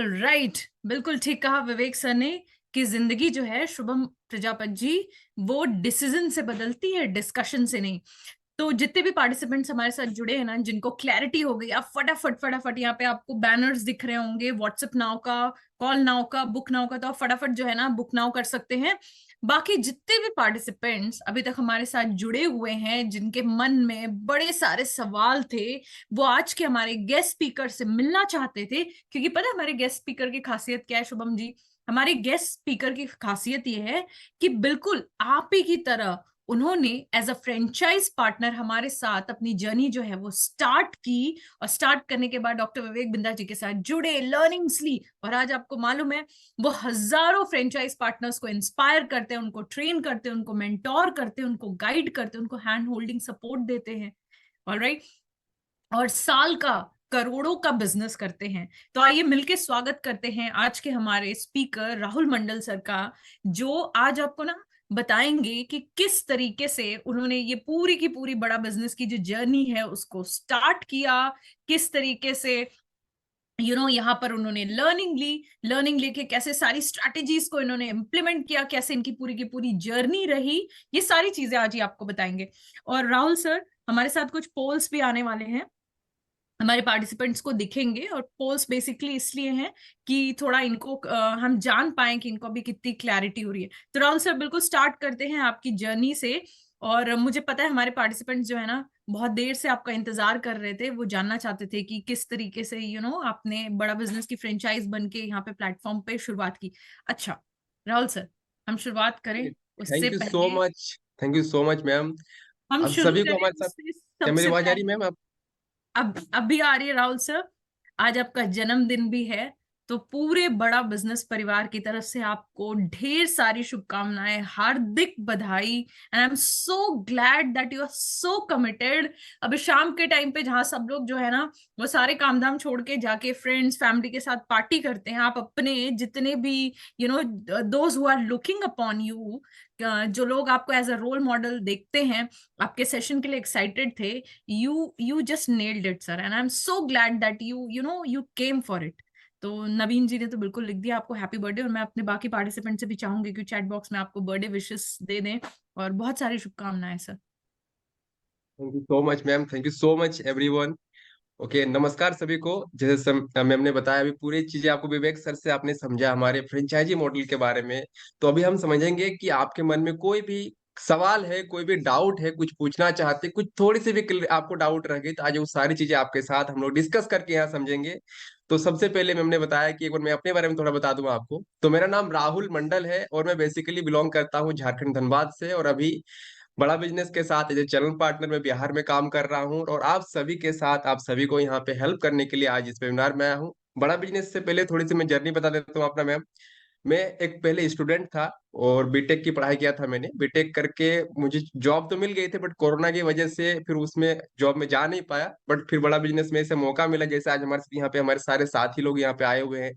Right, बिल्कुल ठीक कहा विवेक सर ने कि जिंदगी जो है शुभम प्रजापति जी, वो डिसीजन से बदलती है, डिस्कशन से नहीं। तो जितने भी पार्टिसिपेंट्स हमारे साथ जुड़े हैं ना, जिनको क्लैरिटी हो गई, आप फटाफट फटाफट, यहाँ पे आपको बैनर्स दिख रहे होंगे व्हाट्सएप नाउ का, कॉल नाउ का, बुक नाउ का, तो आप फटाफट जो है ना बुक नाउ कर सकते हैं। बाकी जितने भी पार्टिसिपेंट्स अभी तक हमारे साथ जुड़े हुए हैं, जिनके मन में बड़े सारे सवाल थे, वो आज के हमारे गेस्ट स्पीकर से मिलना चाहते थे। क्योंकि पता है हमारे गेस्ट स्पीकर की खासियत क्या है शुभम जी? हमारे गेस्ट स्पीकर की खासियत ये है कि बिल्कुल आप ही की तरह उन्होंने एज अ फ्रेंचाइज पार्टनर हमारे साथ अपनी जर्नी जो है वो स्टार्ट की, और स्टार्ट करने के बाद डॉक्टर विवेक बिंद्रा जी के साथ जुड़े, लर्निंग्स ली, और आज आपको मालूम है वो हजारों फ्रेंचाइज पार्टनर्स को इंस्पायर करते हैं, उनको ट्रेन करते हैं, उनको मेंटोर करते हैं, उनको गाइड करते हैं, उनको हैंड होल्डिंग सपोर्ट देते हैं। ऑलराइट, और साल का करोड़ों का बिजनेस करते हैं। तो आइए मिलके स्वागत करते हैं आज के हमारे स्पीकर राहुल मंडल सर का, जो आज आपको ना बताएंगे कि किस तरीके से उन्होंने ये पूरी की पूरी बड़ा बिजनेस की जो जर्नी है उसको स्टार्ट किया, किस तरीके से यहाँ पर उन्होंने लर्निंग लेके कैसे सारी स्ट्रैटेजीज को इन्होंने इम्प्लीमेंट किया, कैसे इनकी पूरी की पूरी जर्नी रही, ये सारी चीजें आज ही आपको बताएंगे। और राहुल सर, हमारे साथ कुछ पोल्स भी आने वाले हैं, हमारे पार्टिसिपेंट्स को दिखेंगे, और पोल्स बेसिकली इसलिए हैं कि थोड़ा इनको हम जान पाए कि इनको अभी कितनी क्लैरिटी हो रही है। तो राहुल सर, बिल्कुल स्टार्ट करते हैं आपकी जर्नी से। और मुझे पता है हमारे पार्टिसिपेंट्स जो है ना बहुत देर से आपका इंतजार कर रहे थे, वो जानना चाहते थे कि किस तरीके से आपने बड़ा बिजनेस की फ्रेंचाइज बन के यहाँ पे प्लेटफॉर्म पे शुरुआत की। अच्छा राहुल सर, हम शुरुआत करें उससे थैंक यू सो पहले, much. Thank you so much ma'am. हम आप शुरू सभी को करें हमारे साथ। उससे क्या मेरी सबसे आवाज आ रही है पहले, मैम? आप अब भी आ रही है राहुल सर? आज आपका जन्मदिन भी है, तो पूरे बड़ा बिजनेस परिवार की तरफ से आपको ढेर सारी शुभकामनाएं, हार्दिक बधाई, and I am so glad that you are so committed. अभी शाम के टाइम पे जहां सब लोग जो है ना वो सारे काम धाम छोड़ के जाके फ्रेंड्स फैमिली के साथ पार्टी करते हैं, आप अपने जितने भी those who are looking upon you, जो लोग आपको एज अ रोल मॉडल देखते हैं, आपके सेशन के लिए एक्साइटेड थे। You just nailed it sir, and I'm so glad that you came for it. तो नवीन जी ने तो बिल्कुल लिख दिया आपको हैप्पी बर्थडे, और मैं अपने बाकी पार्टिसिपेंट से भी चाहूंगी कि चैट बॉक्स में आपको बर्थडे विशेस दे दें, और बहुत सारी शुभकामनाएं sir. Thank you so much ma'am. Thank you so much everyone. Okay, नमस्कार सभी को। जैसे मैम ने बताया, अभी पूरी चीजें आपको विवेक सर से आपने समझा हमारे फ्रेंचाइजी मॉडल के बारे में। तो अभी हम समझेंगे कि आपके मन में कोई भी सवाल है, कोई भी डाउट है, कुछ पूछना चाहते, कुछ थोड़ी सी भी आपको डाउट रह गई, तो आज वो सारी चीजें आपके साथ हम लोग डिस्कस करके यहाँ समझेंगे। तो सबसे पहले मैम ने बताया कि एक बार मैं अपने बारे में थोड़ा बता दूं आपको। तो मेरा नाम राहुल मंडल है और मैं बेसिकली बिलोंग करता हूँ झारखंड धनबाद से, और अभी बड़ा बिजनेस के साथ एज ए चैनल पार्टनर में बिहार में काम कर रहा हूँ। और आप सभी के साथ, आप सभी को यहाँ पे हेल्प करने के लिए आज इस वेबिनार में आया हूँ। बड़ा बिजनेस से पहले थोड़ी सी मैं जर्नी बता देता हूँ अपना मैम। मैं एक पहले स्टूडेंट था और बीटेक की पढ़ाई किया था मैंने। बीटेक करके मुझे जॉब तो मिल गई थी, बट कोरोना की वजह से फिर उसमें जॉब में जा नहीं पाया। बट फिर बड़ा बिजनेस में ऐसे मौका मिला, जैसे आज हमारे यहाँ पे हमारे सारे साथी लोग यहाँ पे आए हुए हैं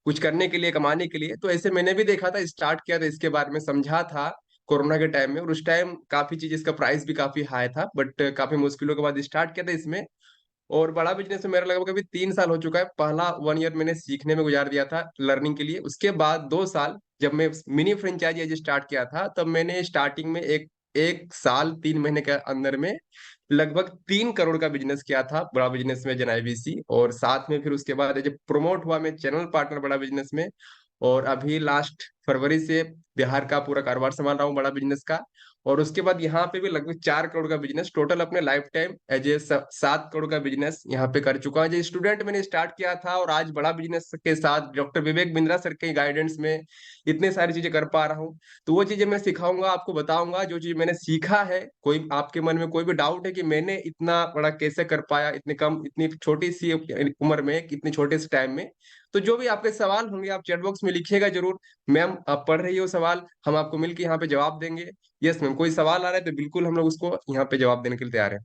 कुछ करने के लिए, कमाने के लिए। तो ऐसे मैंने भी देखा था, स्टार्ट किया था, इसके बारे में समझा था कोरोना के टाइम में। और उस टाइम काफी चीज, इसका प्राइस भी काफी हाई था, बट काफी मुश्किलों के बाद स्टार्ट किया था इसमें। और बड़ा बिजनेस में मेरा लगभग अभी 3 साल हो चुका है। पहला 1 ईयर मैंने सीखने में गुजार दिया था, लर्निंग के लिए। उसके बाद 2 साल जब मैं मिनी फ्रेंचाइजी स्टार्ट किया था, तब मैंने स्टार्टिंग में एक एक साल 3 महीने के अंदर में लगभग 3 करोड़ का बिजनेस किया था बड़ा बिजनेस में, जन आईबीसी। और साथ में फिर उसके बाद जब प्रमोट हुआ मैं चैनल पार्टनर बड़ा बिजनेस में। और अभी लास्ट फरवरी से बिहार का पूरा कारोबार संभाल रहा हूँ बड़ा बिजनेस का। और उसके बाद यहाँ पे भी लगभग 4 करोड़ का बिजनेस टोटल अपने life time as a 7 crore का बिजनेस यहाँ पे कर चुका हूँ। जो स्टूडेंट मैंने स्टार्ट किया था, और आज बड़ा बिजनेस के साथ डॉक्टर विवेक बिंद्रा सर के गाइडेंस में इतने सारी चीजें कर पा रहा हूँ। तो वो चीजें मैं सिखाऊंगा, आपको बताऊंगा जो चीज मैंने सीखा है। कोई आपके मन में कोई भी डाउट है कि मैंने इतना बड़ा कैसे कर पाया, इतने कम, इतनी छोटी सी उम्र में, इतने छोटे से टाइम में, तो जो भी आपके सवाल होंगे आप चैट बॉक्स में लिखिएगा जरूर। मैम आप पढ़ रही हो सवाल, हम आपको मिलकर यहाँ पे जवाब देंगे। यस मैम, कोई सवाल आ रहा है तो बिल्कुल हम लोग उसको यहाँ पे जवाब देने के लिए तैयार है।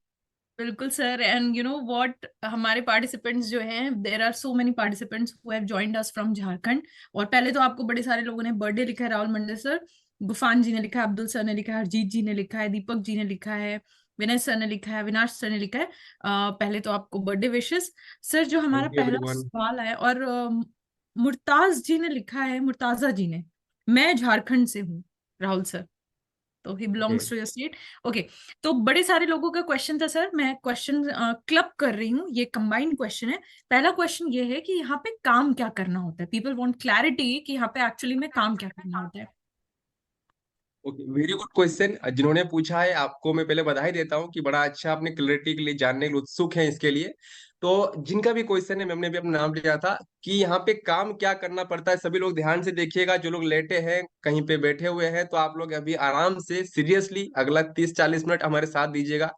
बिल्कुल sir, and you know what, हमारे पार्टिसिपेंट्स जो हैं, there are so many participants who have joined us from Jharkhand. और पहले तो आपको बड़े सारे लोगों ने बर्थडे लिखा है, राहुल मंडल सर, गुफान जी ने लिखा है, अब्दुल सर ने लिखा है, हरजीत जी ने लिखा है, दीपक जी ने लिखा है, विनय सर ने लिखा है, अविनाश सर ने लिखा है। पहले तो आपको बर्थडे विशेस। सर, जो हमारा थैंक यू पहला एवरीवन। सवाल है, और मुर्ताज जी ने लिखा है, मुर्ताजा जी ने, मैं झारखंड से हूँ राहुल सर, तो ही okay. Belongs to your state. Okay, तो बड़े सारे लोगों का क्वेश्चन था सर, मैं क्वेश्चन क्लब कर रही हूँ, ये कंबाइंड क्वेश्चन है। पहला क्वेश्चन ये है कि यहाँ पे काम क्या करना होता है, पीपल वांट क्लैरिटी कि यहाँ पे एक्चुअली में काम क्या करना होता है। Okay, very good question. जिन्होंने पूछा है आपको मैं पहले बधाई देता हूँ कि बड़ा अच्छा आपने क्लैरिटी के लिए जानने के लिए उत्सुक है इसके लिए। तो जिनका भी क्वेश्चन है, मैंने भी अपना नाम लिया था कि यहाँ पे काम क्या करना पड़ता है, सभी लोग ध्यान से देखिएगा। जो लोग लेटे हैं कहीं पे बैठे हुए हैं तो आप लोग अभी आराम से सीरियसली अगला 30-40 मिनट हमारे साथ दीजिएगा,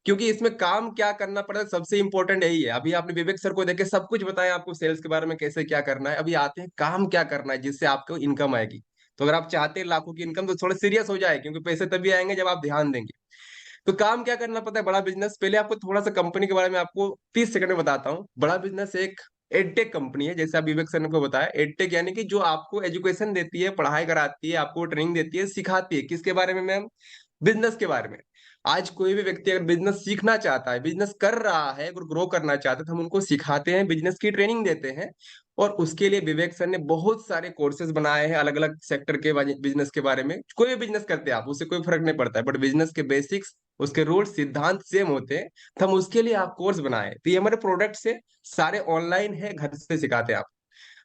क्योंकि इसमें काम क्या करना पड़ता है सबसे इंपॉर्टेंट यही है। अभी आपने विवेक सर को देखे सब कुछ बताया आपको सेल्स के बारे में कैसे क्या करना है, अभी आते हैं काम क्या करना है जिससे आपको इनकम आएगी। तो अगर आप चाहते हैं लाखों की इनकम तो थोड़ा सीरियस हो जाए, क्योंकि पैसे तभी आएंगे जब आप ध्यान देंगे। तो काम क्या करना पड़ता है बड़ा बिजनेस, पहले आपको थोड़ा सा कंपनी के बारे में आपको 30 सेकंड में बताता हूँ। बड़ा बिजनेस एक एडटेक कंपनी है, जैसे आप विवेक सर ने को बताया। एडटेक यानी कि जो आपको एजुकेशन देती है, पढ़ाई कराती है, आपको ट्रेनिंग देती है, सिखाती है किसके बारे में मैम, बिजनेस के बारे में। आज कोई भी व्यक्ति अगर बिजनेस सीखना चाहता है, बिजनेस कर रहा है, अगर ग्रो करना चाहता है तो हम उनको सिखाते हैं, बिजनेस की ट्रेनिंग देते हैं। और उसके लिए विवेक सर ने बहुत सारे कोर्सेज बनाए हैं अलग अलग सेक्टर के बिजनेस के बारे में। कोई भी बिजनेस करते हैं आप, उससे कोई फर्क नहीं पड़ता है, बट बिजनेस के बेसिक्स, उसके रूल सिद्धांत सेम होते हैं। तो हम उसके लिए आप कोर्स बनाए, तो ये हमारे प्रोडक्ट से सारे ऑनलाइन है, घर से सिखाते हैं आप।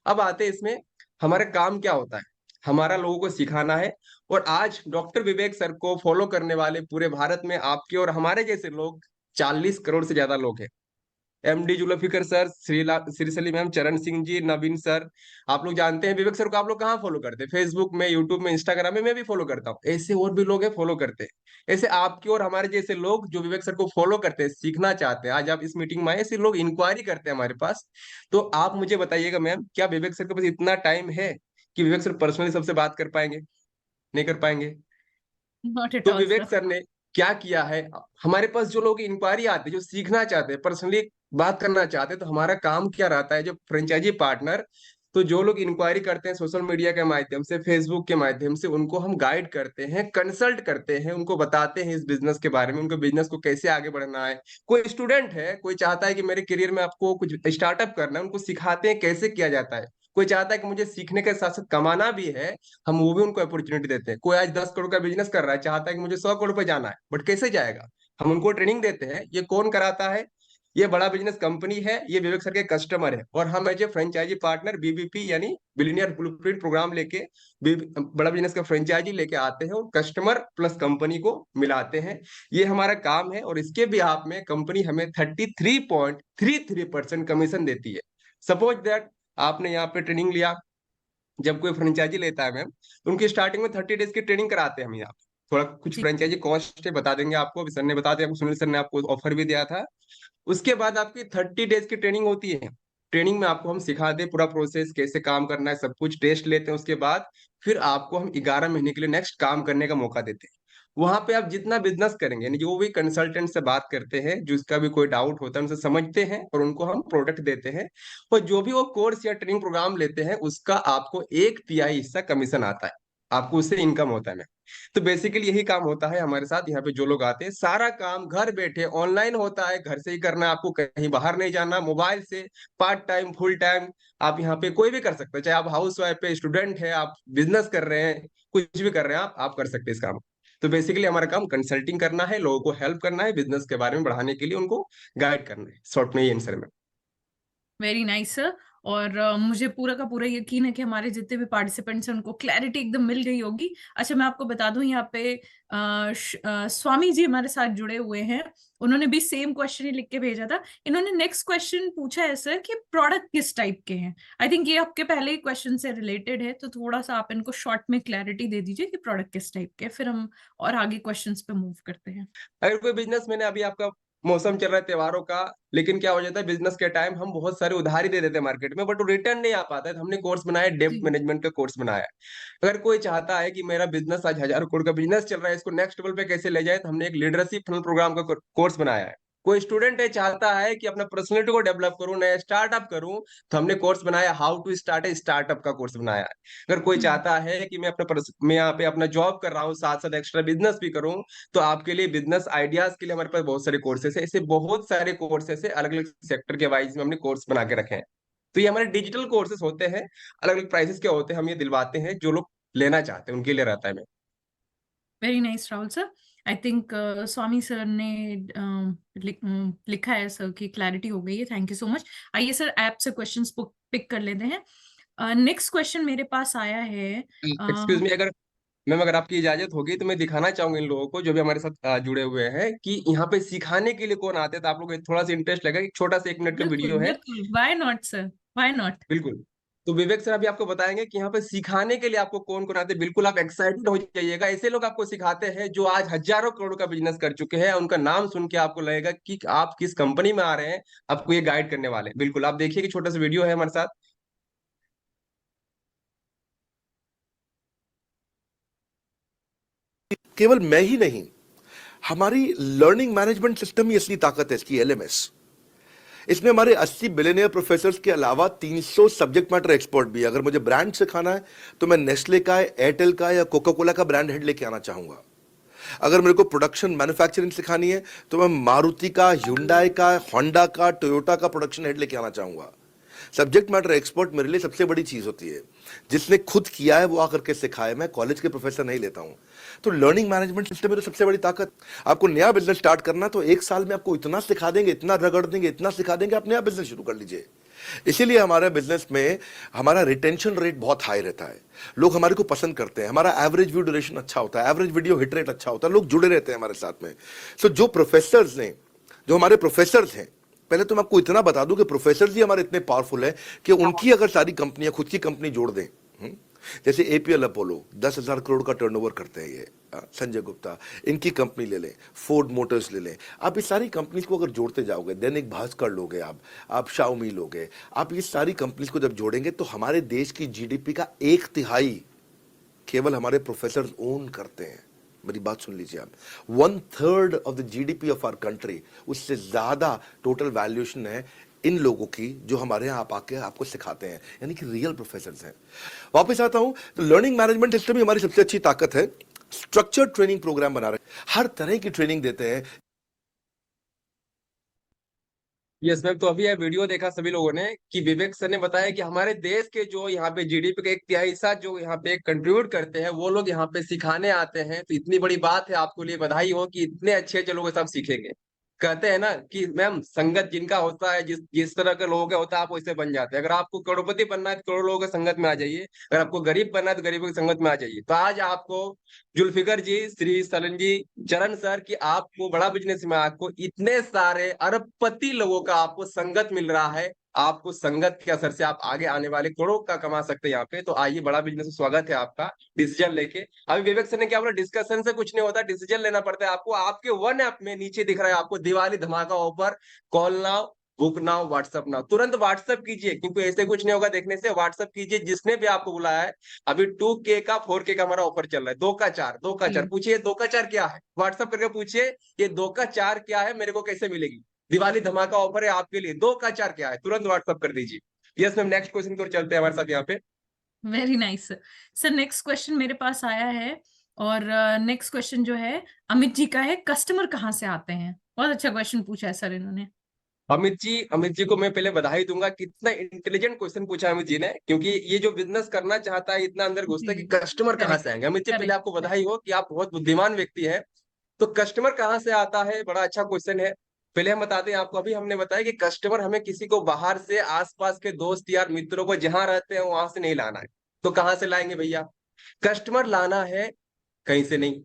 अब आते हैं इसमें हमारा काम क्या होता है। हमारा लोगों को सिखाना है। और आज डॉक्टर विवेक सर को फॉलो करने वाले पूरे भारत में आपके और हमारे जैसे लोग 40 करोड़ से ज्यादा लोग हैं। MD Zulfikar sir, Shri ma'am, चरण सिंह जी, नवीन सर। आप लोग जानते हैं विवेक सर को, आप लोग कहाँ फॉलो करते हैं, फेसबुक में, यूट्यूब में, इंस्टाग्राम में, मैं भी फॉलो करता हूँ। ऐसे और भी लोग हैं फॉलो करते हैं। ऐसे आपके और हमारे जैसे लोग जो विवेक सर को फॉलो करते हैं, सीखना चाहते हैं, आज आप इस मीटिंग में आए, ऐसे लोग इंक्वायरी करते हैं हमारे पास। तो आप मुझे बताइएगा मैम, क्या विवेक सर के पास इतना टाइम है कि विवेक सर पर्सनली सबसे बात कर पाएंगे? नहीं कर पाएंगे। नॉट एट तो ऑल विवेक सर। सर ने क्या किया है, हमारे पास जो लोग इंक्वायरी आते हैं, जो सीखना चाहते हैं, पर्सनली बात करना चाहते हैं, तो हमारा काम क्या रहता है, जो फ्रेंचाइजी पार्टनर, तो जो लोग इंक्वायरी करते हैं सोशल मीडिया के माध्यम से, फेसबुक के माध्यम से, उनको हम गाइड करते हैं, कंसल्ट करते हैं, उनको बताते हैं इस बिजनेस के बारे में, उनको बिजनेस को कैसे आगे बढ़ना है। कोई स्टूडेंट है, कोई चाहता है कि मेरे करियर में आपको कुछ स्टार्टअप करना है, उनको सिखाते हैं कैसे किया जाता है। कोई चाहता है कि मुझे सीखने के साथ साथ कमाना भी है, हम वो भी उनको अपॉर्चुनिटी देते हैं। कोई आज 10 करोड़ का बिजनेस कर रहा है, चाहता है कि मुझे 100 करोड़ पे जाना है, बट कैसे जाएगा, हम उनको ट्रेनिंग देते हैं। ये कौन कराता है? ये बड़ा बिजनेस कंपनी है, ये विवेक सर के कस्टमर है। और हम as a franchisee partner BBP यानी बिलियनियर ब्लूप्रिंट प्रोग्राम लेके बड़ा बिजनेस का फ्रेंचाइजी लेके आते हैं और कस्टमर प्लस कंपनी को मिलाते हैं। ये हमारा काम है। और इसके भी आप में कंपनी हमें 33.33% कमीशन देती है। सपोज दैट आपने यहाँ पे ट्रेनिंग लिया, जब कोई फ्रेंचाइजी लेता है मैम, तो उनकी स्टार्टिंग में 30 डेज की ट्रेनिंग कराते हैं हम यहाँ पे। थोड़ा कुछ जी। फ्रेंचाइजी कॉस्ट है, बता देंगे आपको, अभी सर ने बता दिया आपको, सुनील सर ने आपको ऑफर भी दिया था। उसके बाद आपकी 30 डेज की ट्रेनिंग होती है। ट्रेनिंग में आपको हम सिखाते हैं पूरा प्रोसेस कैसे काम करना है, सब कुछ टेस्ट लेते हैं। उसके बाद फिर आपको हम 11 महीने के लिए नेक्स्ट काम करने का मौका देते हैं। वहां पे आप जितना बिजनेस करेंगे, यानी जो भी कंसल्टेंट से बात करते हैं, जिसका भी कोई डाउट होता है उनसे समझते हैं और उनको हम प्रोडक्ट देते हैं। और जो भी वो कोर्स या ट्रेनिंग प्रोग्राम लेते हैं उसका आपको 1/3 हिस्सा कमीशन आता है, आपको उससे इनकम होता है। तो बेसिकली यही काम होता है हमारे साथ। यहाँ पे जो लोग आते हैं, सारा काम घर बैठे ऑनलाइन होता है, घर से ही करना है, आपको कहीं बाहर नहीं जाना, मोबाइल से पार्ट टाइम फुल टाइम आप यहाँ पे कोई भी कर सकते हो। चाहे आप हाउस वाइफ है, स्टूडेंट है, आप बिजनेस कर रहे हैं, कुछ भी कर रहे हैं, आप कर सकते हैं इस काम। तो बेसिकली हमारा काम कंसल्टिंग करना है, लोगों को हेल्प करना है, बिजनेस के बारे में बढ़ाने के लिए उनको गाइड करना है। शॉर्ट में ये आंसर में। Very nice sir. और मुझे पूरा का पूरा यकीन है कि हमारे जितने भी पार्टिसिपेंट्स हैं उनको क्लैरिटी एकदम मिल गई होगी। अच्छा, मैं आपको बता दूं यहाँ पे स्वामी जी हमारे साथ जुड़े हुए हैं, उन्होंने भी सेम क्वेश्चन ही लिख के भेजा था। इन्होंने नेक्स्ट क्वेश्चन पूछा है सर कि प्रोडक्ट किस टाइप के हैं। आई थिंक ये आपके पहले ही क्वेश्चन से रिलेटेड है, तो थोड़ा सा आप इनको शॉर्ट में क्लैरिटी दे दीजिए कि प्रोडक्ट किस टाइप के हैं, फिर हम और आगे क्वेश्चंस पे मूव करते हैं। अगर कोई बिजनेस, मैंने अभी आपका मौसम चल रहा है त्योहारों का, लेकिन क्या हो जाता है बिजनेस के टाइम हम बहुत सारे उधारी दे देते हैं मार्केट में, बट वो रिटर्न नहीं आ पाता है। तो हमने कोर्स बनाया, डेब्ट जी। मैनेजमेंट का कोर्स बनाया है। अगर कोई चाहता है कि मेरा बिजनेस आज 1000 करोड़ का बिजनेस चल रहा है, इसको नेक्स्ट लेवल पे कैसे ले जाए, तो हमने एक लीडरशिप फनल प्रोग्राम का कोर्स बनाया है। कोई स्टूडेंट है चाहता है कि अपना पर्सनैलिटी को डेवलप करूं, नया स्टार्टअप करूं, तो हमने कोर्स बनाया how to start a startup का कोर्स बनाया है। अगर कोई हम्म। चाहता है कि मैं यहाँ पे अपना जॉब कर रहा हूँ, साथ साथ एक्स्ट्रा बिजनेस भी करूं, तो आपके लिए बिजनेस आइडियाज के लिए हमारे पास बहुत सारे कोर्सेस है। ऐसे बहुत सारे कोर्सेस है, अलग अलग सेक्टर के वाइज में हमने कोर्स बना के रखे हैं। तो ये हमारे डिजिटल कोर्सेज होते हैं, अलग अलग प्राइसेस के होते हैं, हम ये दिलवाते हैं जो लोग लेना चाहते हैं उनके लिए रहता है। मैं very nice Rahul sir. I think Swami sir ने लिखा है सर की क्लैरिटी हो गई है। Thank you so much. आइए सर ऐप से क्वेश्चंस पिक कर लेते हैं। नेक्स्ट क्वेश्चन मेरे पास आया है। एक्सक्यूज मी, अगर मैम अगर आपकी इजाजत होगी तो मैं दिखाना चाहूंगा इन लोगों को जो भी हमारे साथ जुड़े हुए हैं कि यहाँ पे सिखाने के लिए कौन आते हैं, तो आप लोग को थोड़ा सा इंटरेस्ट लगेगा। एक छोटा सा 1 मिनट का बिल्कुल वीडियो है। बिल्कुल, why not sir, why not. बिल्कुल। तो विवेक सर अभी आपको बताएंगे कि यहाँ पे सिखाने के लिए आपको कौन कौन आते हैं। बिल्कुल आप एक्साइटेड हो जाइएगा, ऐसे लोग आपको सिखाते हैं जो आज हजारों करोड़ों का बिजनेस कर चुके हैं। उनका नाम सुन के आपको लगेगा कि आप किस कंपनी में आ रहे हैं, आपको ये गाइड करने वाले हैं। बिल्कुल आप देखिए कि छोटा सा वीडियो है हमारे साथ। केवल मैं ही नहीं, हमारी लर्निंग मैनेजमेंट सिस्टम ही असली ताकत है इसकी, एलएमएस। इसमें हमारे 80 बिलियनियर प्रोफेसर्स के अलावा 300 सब्जेक्ट मैटर एक्सपर्ट भी है। अगर मुझे ब्रांड सिखाना है तो मैं नेस्ले का, एयरटेल का या कोका कोला का ब्रांड हेड लेके आना चाहूंगा। अगर मेरे को प्रोडक्शन मैन्युफैक्चरिंग सिखानी है तो मैं मारुति का, ह्युंडई का, होंडा का, टोयोटा का प्रोडक्शन हेड लेके आना चाहूंगा। सब्जेक्ट मैटर एक्सपर्ट मेरे लिए सबसे बड़ी चीज होती है। जिसने खुद किया है वो आकर के सिखाए। मैं कॉलेज के प्रोफेसर नहीं लेता हूं। तो लर्निंग मैनेजमेंट सिस्टम में तो सबसे बड़ी ताकत। आपको नया बिजनेस स्टार्ट करना तो 1 साल में आपको इतना सिखा देंगे, इतना रगड़ देंगे, इतना सिखा देंगे, आप नया बिजनेस शुरू कर लीजिए। इसीलिए हमारे बिजनेस में हमारा रिटेंशन रेट बहुत हाई रहता है। लोग हमारे को पसंद करते हैं। हमारा एवरेज व्यू ड्यूरेशन अच्छा होता है, एवरेज वीडियो हिट रेट अच्छा होता है, लोग जुड़े रहते हैं हमारे साथ में। सो जो प्रोफेसर्स ने, जो हमारे प्रोफेसर्स हैं, पहले तो मैं आपको इतना बता दूं कि प्रोफेसर ही हमारे इतने पावरफुल है कि उनकी अगर सारी कंपनियां खुद की कंपनी जोड़ दें, जैसे एपीएल अपोलो 10,000 करोड़ का टर्नओवर करते हैं ये, संजय गुप्ता, इनकी कंपनी ले लें, फोर्ड मोटर्स ले लें, आप इस सारी कंपनीज को अगर जोड़ते जाओगे, दैनिक भास्कर लोगे, आप शाओमी लोगे, आप ये सारी कंपनीज को जब जोड़ेंगे तो हमारे देश की जीडीपी का 1/3 केवल हमारे प्रोफेसर ओन करते हैं। मेरी बात सुन लीजिए आप, 1/3 of the GDP of our country, उससे ज्यादा टोटल वैल्यूएशन है इन लोगों की जो हमारे यहाँ आप आके आपको सिखाते हैं, यानी कि रियल प्रोफेसर्स हैं। वापस आता हूं तो लर्निंग मैनेजमेंट सिस्टम ही हमारी सबसे अच्छी ताकत है। स्ट्रक्चर्ड ट्रेनिंग प्रोग्राम बना रहे हैं, हर तरह की ट्रेनिंग देते हैं। यस मैम, तो अभी यह वीडियो देखा सभी लोगों ने कि विवेक सर ने बताया कि हमारे देश के जो यहाँ पे जीडीपी का 1/3 हिस्सा जो यहाँ पे कंट्रीब्यूट करते हैं वो लोग यहाँ पे सिखाने आते हैं। तो इतनी बड़ी बात है, आपको लिए बधाई हो कि इतने अच्छे अच्छे लोग सब सीखेंगे। कहते हैं ना कि मैम संगत जिनका होता है, जिस जिस तरह के लोगों का होता है आप वैसे बन जाते हैं। अगर आपको करोड़पति बनना है तो करोड़ लोगों की संगत में आ जाइए, अगर आपको गरीब बनना है तो गरीबों की संगत में आ जाइए। तो आज आपको जुल्फिकर जी, श्री सलन जी, चरण सर की आपको बड़ा बिजनेस में आपको इतने सारे अरबपति लोगों का आपको संगत मिल रहा है। आपको संगत के असर से आप आगे आने वाले करोड़ों का कमा सकते हैं यहाँ पे। तो आइए, बड़ा बिजनेस में स्वागत है आपका डिसीजन लेके। अभी विवेक सर ने क्या बोला, डिस्कशन से कुछ नहीं होता, डिसीजन लेना पड़ता है आपको। आपके वन ऐप में नीचे दिख रहा है आपको दिवाली धमाका offer, call now, book now, WhatsApp now. तुरंत व्हाट्सअप कीजिए, क्योंकि ऐसे कुछ नहीं होगा देखने से। व्हाट्सअप कीजिए जिसने भी आपको बुलाया है। अभी 2K का 4K का हमारा ऑफर चल रहा है। 2 का 4, 2 का 4 पूछिए 2 का 4 क्या है, व्हाट्सअप करके पूछिए ये 2 का 4 क्या है, मेरे को कैसे मिलेगी। दिवाली धमाका ऑफर है आपके लिए। 2 का 4 क्या है, तुरंत व्हाट्सअप कर दीजिए। यस मैम, नेक्स्ट क्वेश्चन की ओर चलते हैं हमारे साथ यहाँ पे। Very nice sir. Sir next question मेरे पास आया है, और नेक्स्ट क्वेश्चन जो है अमित जी का है, कस्टमर कहाँ से आते हैं। बहुत अच्छा क्वेश्चन पूछा है सर इन्होंने। अमित जी को मैं पहले बधाई दूंगा, कितना इंटेलिजेंट क्वेश्चन पूछा अमित जी ने, क्योंकि ये जो बिजनेस करना चाहता है इतना अंदर घुसता है कि जी, कस्टमर कहाँ करेक्ट से आएंगे। अमित जी पहले करेक्ट आपको करेक्ट। बधाई हो कि आप बहुत बुद्धिमान व्यक्ति हैं। तो कस्टमर कहाँ से आता है, बड़ा अच्छा क्वेश्चन है। पहले हम बताते हैं आपको, अभी हमने बताया कि कस्टमर हमें किसी को बाहर से, आसपास के दोस्त यार मित्रों को जहां रहते हैं वहां से नहीं लाना है। तो कहाँ से लाएंगे भैया, कस्टमर लाना है कहीं से नहीं।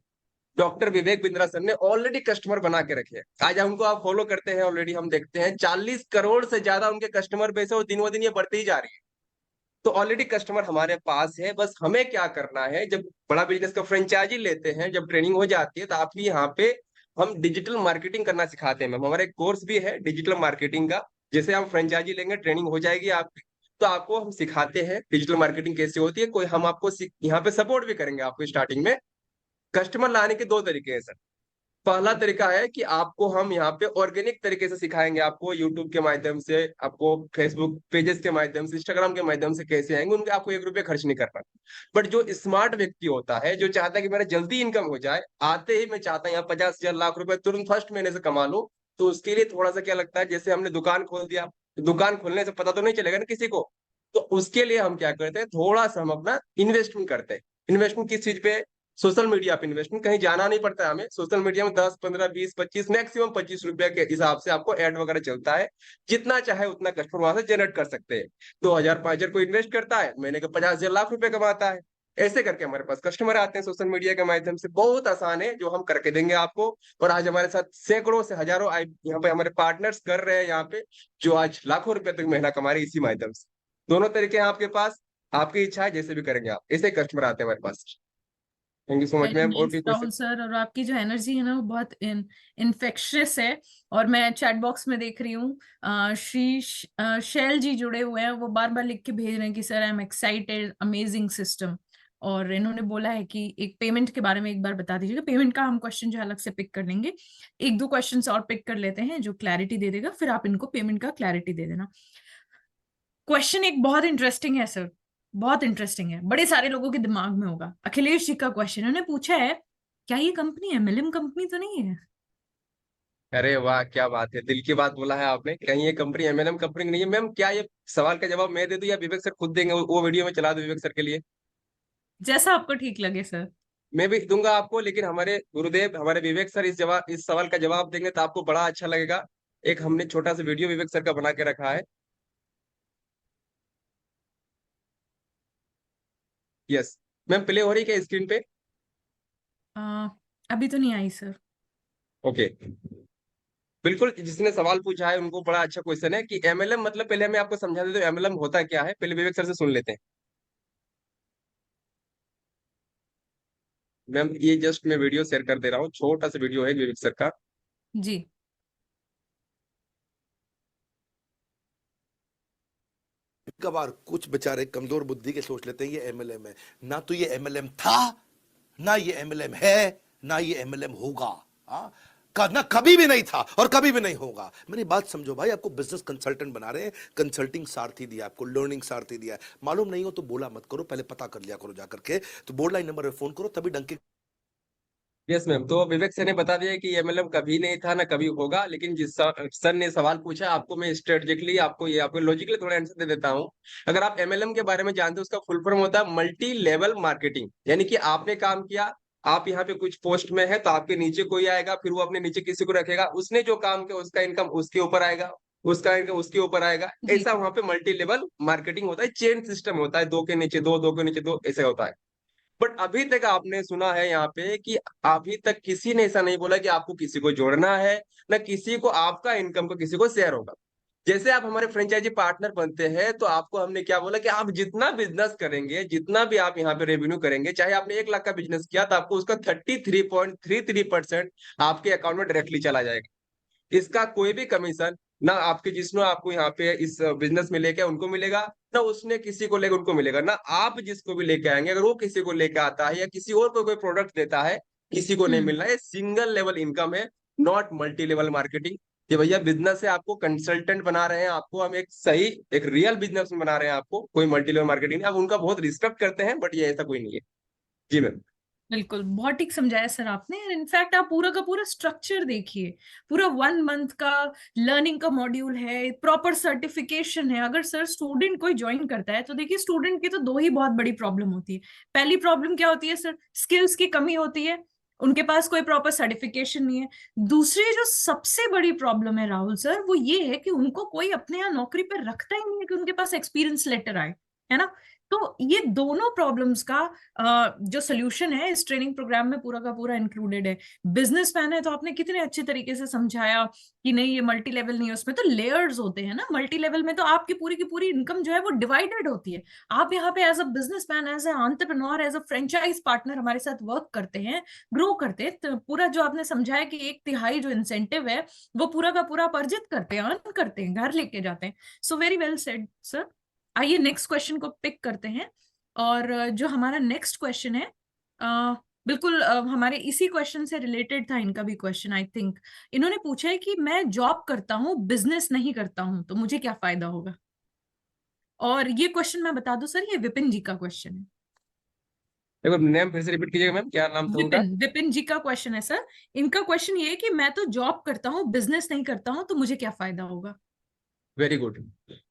डॉक्टर विवेक बिंद्रा सर ने ऑलरेडी कस्टमर बना के रखे हैं। आज उनको आप फॉलो करते हैं, ऑलरेडी हम देखते हैं 40 करोड़ से ज्यादा उनके कस्टमर बेस है और दिन ब दिन ये बढ़ती ही जा रही है। तो ऑलरेडी कस्टमर हमारे पास है, बस हमें क्या करना है, जब बड़ा बिजनेस का फ्रेंचाइजी लेते हैं, जब ट्रेनिंग हो जाती है तो आप भी यहाँ पे हम डिजिटल मार्केटिंग करना सिखाते हैं। मैम हमारा एक कोर्स भी है डिजिटल मार्केटिंग का। जैसे हम फ्रेंचाइजी लेंगे, ट्रेनिंग हो जाएगी आप, तो आपको हम सिखाते हैं डिजिटल मार्केटिंग कैसे होती है। कोई हम आपको यहाँ पे सपोर्ट भी करेंगे आपको स्टार्टिंग में। कस्टमर लाने के दो तरीके हैं सर। पहला तरीका है कि आपको हम यहाँ पे ऑर्गेनिक तरीके से सिखाएंगे, आपको यूट्यूब के माध्यम से, आपको फेसबुक पेजेस के माध्यम से, इंस्टाग्राम के माध्यम से कैसे आएंगे, उनके आपको 1 रुपये खर्च नहीं करना। बट जो स्मार्ट व्यक्ति होता है, जो चाहता है कि मेरा जल्दी इनकम हो जाए, आते ही मैं चाहता हूँ यहाँ 50,000 लाख रुपए तुरंत फर्स्ट महीने से कमा लो, तो उसके लिए थोड़ा सा क्या लगता है, जैसे हमने दुकान खोल दिया, दुकान खोलने से पता तो नहीं चलेगा ना किसी को। तो उसके लिए हम क्या करते हैं, थोड़ा सा हम अपना इन्वेस्टमेंट करते हैं। इन्वेस्टमेंट किस चीज पे? सोशल मीडिया पे इन्वेस्टमेंट। कहीं जाना नहीं पड़ता है हमें, सोशल मीडिया में 10, 15, 20, 25, मैक्सिमम 25 रुपए के हिसाब से आपको ऐड वगैरह चलता है। जितना चाहे उतना कस्टमर वहां से जनरेट कर सकते हैं। 2,000, 5,000 को इन्वेस्ट करता है, महीने का 50,000, लाख रुपए कमाता है। ऐसे करके हमारे पास कस्टमर आते हैं सोशल मीडिया के माध्यम से। बहुत आसान है, जो हम करके देंगे आपको। और आज हमारे साथ सैकड़ों से हजारों यहाँ पे हमारे पार्टनर्स कर रहे हैं यहाँ पे, जो आज लाखों रुपए तक महीना कमा रहे हैं इसी माध्यम से। दोनों तरीके हैं आपके पास, आपकी इच्छा है जैसे भी करेंगे आप। ऐसे कस्टमर आते हैं हमारे पास। Thank you so much very ma'am. और नाइस भी राहुल क्वेश्चन? सर, और आपकी जो एनर्जी है ना वो बहुत इनफेक्शियस है। और मैं चैट बॉक्स में देख रही हूँ शैल जी जुड़े हुए हैं, वो बार बार लिख के भेज रहे हैं कि sir I am excited, amazing system. और इन्होंने बोला है कि एक पेमेंट के बारे में एक बार बता दीजिएगा। पेमेंट का हम क्वेश्चन जो अलग से पिक कर लेंगे, एक दो क्वेश्चन और पिक कर लेते हैं जो क्लैरिटी दे देगा, फिर आप इनको पेमेंट का क्लैरिटी दे देना। क्वेश्चन एक बहुत इंटरेस्टिंग है सर, बहुत इंटरेस्टिंग है, बड़े सारे लोगों के दिमाग में होगा। अखिलेश जी का क्वेश्चन, उन्होंने पूछा है क्या ये कंपनी एमएलएम कंपनी तो नहीं है? अरे वाह, क्या बात है, दिल की बात बोला है आपने। कहीं ये कंपनी एमएनएम कंपनी नहीं है मैम? क्या ये सवाल का जवाब मैं दे दूं या विवेक सर खुद देंगे? वो वीडियो में चला दूं विवेक सर के लिए? जैसा आपको ठीक लगे सर। मैं भी दूंगा आपको, लेकिन हमारे गुरुदेव हमारे विवेक सर इस सवाल का जवाब देंगे तो आपको बड़ा अच्छा लगेगा। एक हमने छोटा सा वीडियो विवेक सर का बना के रखा है। यस मैम, प्ले हो रही है क्या स्क्रीन पे? आ, अभी तो नहीं आई सर। ओके, बिल्कुल। जिसने सवाल पूछा है उनको बड़ा अच्छा क्वेश्चन है कि एमएलएम मतलब, पहले मैं आपको समझा देता हूँ एमएलएम होता क्या है। पहले विवेक सर से सुन लेते हैं। मैम ये जस्ट मैं वीडियो शेयर कर दे रहा हूँ, छोटा सा वीडियो है विवेक सर का। जी। कभार कुछ बेचारे कमजोर बुद्धि के सोच लेते हैं ये एमएलएम है। ना तो ये एमएलएम था, ना ये एमएलएम है, ना ये एमएलएम होगा। हाँ, ना कभी भी नहीं था और कभी भी नहीं होगा। मेरी बात समझो भाई, आपको बिजनेस कंसल्टेंट बना रहे हैं, कंसल्टिंग सारथी दिया, आपको लर्निंग सारथी दिया है। मालूम नहीं हो तो बोला मत करो, पहले पता कर लिया करो जाकर के। तो बोर्ड लाइन नंबर पे फोन करो, तभी डंके। यस मैम, तो विवेक सर ने बता दिया कि एमएलएम कभी नहीं था ना कभी होगा। लेकिन जिस सर ने सवाल पूछा, आपको मैं स्ट्रेटेजिकली आपको ये आपको लॉजिकली थोड़ा आंसर दे देता हूँ। अगर आप एमएलएम के बारे में जानते हो, उसका फुल फॉर्म होता है मल्टी लेवल मार्केटिंग। यानी कि आपने काम किया, आप यहाँ पे कुछ पोस्ट में है तो आपके नीचे कोई आएगा, फिर वो अपने नीचे किसी को रखेगा, उसने जो काम किया उसका इनकम उसके ऊपर आएगा, उसका इनकम उसके ऊपर आएगा। जी। ऐसा वहां पे मल्टी लेवल मार्केटिंग होता है, चेन सिस्टम होता है, दो के नीचे दो, दो के नीचे दो, ऐसा होता है। बट अभी तक आपने सुना है यहाँ पे कि अभी तक किसी ने ऐसा नहीं बोला कि आपको किसी को जोड़ना है, ना किसी को आपका इनकम को किसी को शेयर होगा। जैसे आप हमारे फ्रेंचाइजी पार्टनर बनते हैं तो आपको हमने क्या बोला कि आप जितना बिजनेस करेंगे, जितना भी आप यहाँ पे रेवेन्यू करेंगे, चाहे आपने 1 लाख का बिजनेस किया तो आपको उसका 33.33% आपके अकाउंट में डायरेक्टली चला जाएगा। इसका कोई भी कमीशन ना आपके जिसने आपको यहाँ पे इस बिजनेस में लेके उनको मिलेगा, ना उसने किसी को लेकर उनको मिलेगा, ना आप जिसको भी लेके आएंगे अगर वो किसी को लेके आता है या किसी और को कोई प्रोडक्ट देता है, किसी को नहीं हम्म। मिलना है। सिंगल लेवल इनकम है, नॉट मल्टी लेवल मार्केटिंग। कि भैया बिजनेस है, आपको कंसल्टेंट बना रहे हैं, आपको हम एक सही एक रियल बिजनेस में बना रहे हैं, आपको कोई मल्टी लेवल मार्केटिंग नहीं। आप उनका बहुत रिस्पेक्ट करते हैं, बट ये ऐसा कोई नहीं है। जी मैम। बिल्कुल, बहुत ठीक समझाया सर आपने। इनफैक्ट आप पूरा का पूरा स्ट्रक्चर देखिए, पूरा 1 मंथ का लर्निंग का मॉड्यूल है, प्रॉपर सर्टिफिकेशन है। अगर सर स्टूडेंट कोई ज्वाइन करता है तो देखिए, स्टूडेंट की तो दो ही बहुत बड़ी प्रॉब्लम होती है। पहली प्रॉब्लम क्या होती है सर? स्किल्स की कमी होती है, उनके पास कोई प्रॉपर सर्टिफिकेशन नहीं है। दूसरी जो सबसे बड़ी प्रॉब्लम है राहुल सर, वो ये है कि उनको कोई अपने यहाँ नौकरी पर रखता ही नहीं है कि उनके पास एक्सपीरियंस लेटर आए, है ना। तो ये दोनों प्रॉब्लम्स का जो सोल्यूशन है इस ट्रेनिंग प्रोग्राम में पूरा का पूरा इंक्लूडेड है। बिजनेसमैन है तो आपने कितने अच्छे तरीके से समझाया कि नहीं ये मल्टी लेवल नहीं है, उसमें तो लेयर्स होते हैं ना। मल्टी लेवल में तो आपकी पूरी की पूरी इनकम जो है वो डिवाइडेड होती है। आप यहाँ पे as a businessman, as a entrepreneur, as a franchise partner हमारे साथ वर्क करते हैं, ग्रो करते हैं। तो पूरा जो आपने समझाया कि 1/3 जो इंसेंटिव है वो पूरा का पूरा आप अर्जित करते हैं, अर्न करते हैं, घर लेके जाते हैं। So very well said sir. आइए नेक्स्ट क्वेश्चन को पिक करते हैं। और जो हमारा नेक्स्ट क्वेश्चन है, बिल्कुल हमारे इसी क्वेश्चन से रिलेटेड था इनका भी क्वेश्चन, आई थिंक। इन्होंने पूछा है कि मैं जॉब करता हूँ, बिजनेस नहीं करता हूँ, तो मुझे क्या फायदा होगा? और ये क्वेश्चन मैं बता दूं सर, ये विपिन जी का क्वेश्चन है। देखो नेम फिर से रिपीट कीजिएगा मैम, क्या नाम था उनका? विपिन जी का क्वेश्चन है सर। इनका क्वेश्चन ये है कि मैं तो जॉब करता हूँ, बिजनेस नहीं करता हूँ, तो मुझे क्या फायदा होगा? Very good.